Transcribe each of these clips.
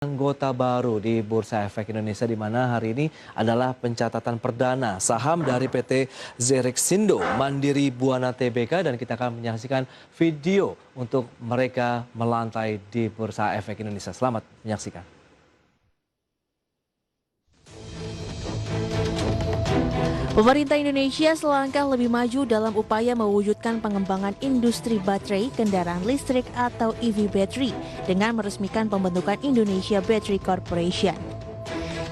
Anggota baru di Bursa Efek Indonesia di mana hari ini adalah pencatatan perdana saham dari PT Zerexindo Mandiri Buana Tbk dan kita akan menyaksikan video untuk mereka melantai di Bursa Efek Indonesia. Selamat menyaksikan. Pemerintah Indonesia selangkah lebih maju dalam upaya mewujudkan pengembangan industri baterai kendaraan listrik atau EV battery dengan meresmikan pembentukan Indonesia Battery Corporation.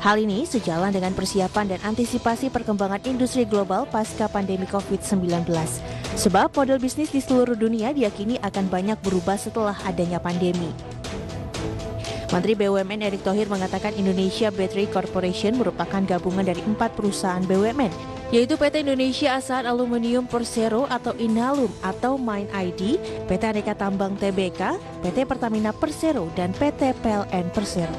Hal ini sejalan dengan persiapan dan antisipasi perkembangan industri global pasca pandemi COVID-19. Sebab model bisnis di seluruh dunia diyakini akan banyak berubah setelah adanya pandemi. Menteri BUMN Erick Thohir mengatakan Indonesia Battery Corporation merupakan gabungan dari 4 perusahaan BUMN, yaitu PT Indonesia Asahan Aluminium Persero atau Inalum atau Mind ID, PT Aneka Tambang Tbk, PT Pertamina Persero, dan PT PLN Persero.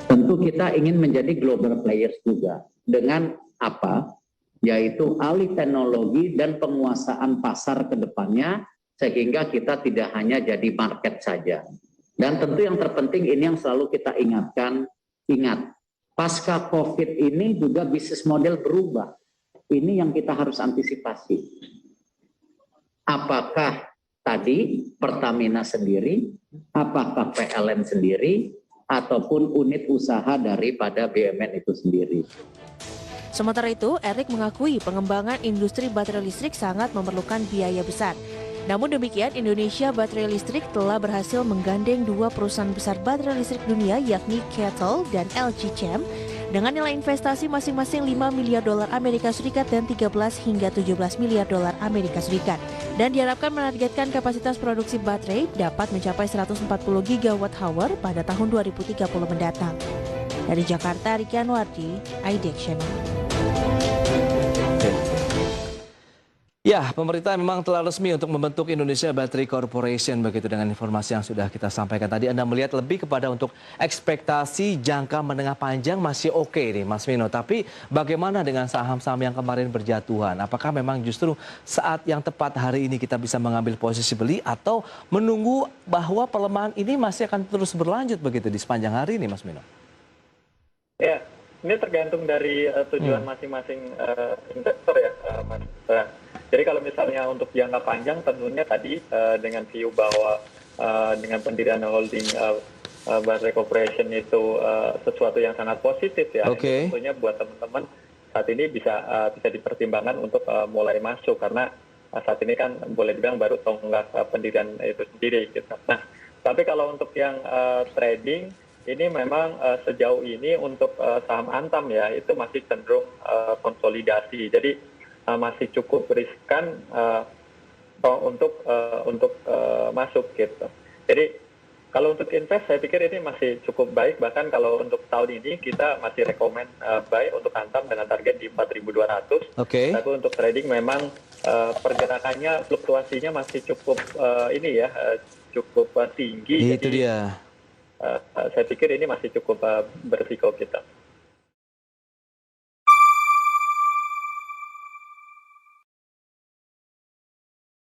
Tentu kita ingin menjadi global players juga. Dengan apa? Yaitu alih teknologi dan penguasaan pasar ke depannya, sehingga kita tidak hanya jadi market saja. Dan tentu yang terpenting ini yang selalu kita ingatkan, pasca COVID ini juga bisnis model berubah. Ini yang kita harus antisipasi. Apakah tadi Pertamina sendiri, apakah PLN sendiri, ataupun unit usaha daripada BUMN itu sendiri. Sementara itu, Erick mengakui pengembangan industri baterai listrik sangat memerlukan biaya besar. Namun demikian, Indonesia Baterai Listrik telah berhasil menggandeng 2 perusahaan besar baterai listrik dunia yakni Kettle dan LG Chem dengan nilai investasi masing-masing 5 miliar dolar Amerika Serikat dan 13 hingga 17 miliar dolar Amerika Serikat. Dan diharapkan menargetkan kapasitas produksi baterai dapat mencapai 140 gigawatt hour pada tahun 2030 mendatang. Dari Jakarta, Riki Anwardi, IDEX Channel. Ya, pemerintah memang telah resmi untuk membentuk Indonesia Battery Corporation begitu dengan informasi yang sudah kita sampaikan tadi. Anda melihat lebih kepada untuk ekspektasi jangka menengah panjang masih oke nih Mas Vino. Tapi bagaimana dengan saham-saham yang kemarin berjatuhan? Apakah memang justru saat yang tepat hari ini kita bisa mengambil posisi beli atau menunggu bahwa pelemahan ini masih akan terus berlanjut begitu di sepanjang hari ini Mas Vino? Ya, ini tergantung dari tujuan masing-masing investor ya Mas. Jadi kalau misalnya untuk jangka panjang tentunya tadi dengan view bahwa dengan pendirian holding Battery Corporation itu sesuatu yang sangat positif ya. Okay. Tentunya buat teman-teman saat ini bisa dipertimbangkan untuk mulai masuk karena saat ini kan boleh dibilang baru tonggak pendirian itu sendiri gitu. Nah, tapi kalau untuk yang trading ini memang sejauh ini untuk saham Antam ya itu masih cenderung konsolidasi. Jadi masih cukup riskan untuk masuk gitu. Jadi kalau untuk invest saya pikir ini masih cukup baik, bahkan kalau untuk tahun ini kita masih rekomend buy untuk Antam dengan target di 4.200. Oke. Tapi untuk trading memang pergerakannya fluktuasinya masih cukup cukup tinggi. Itu jadi, dia. saya pikir ini masih cukup berisiko kita.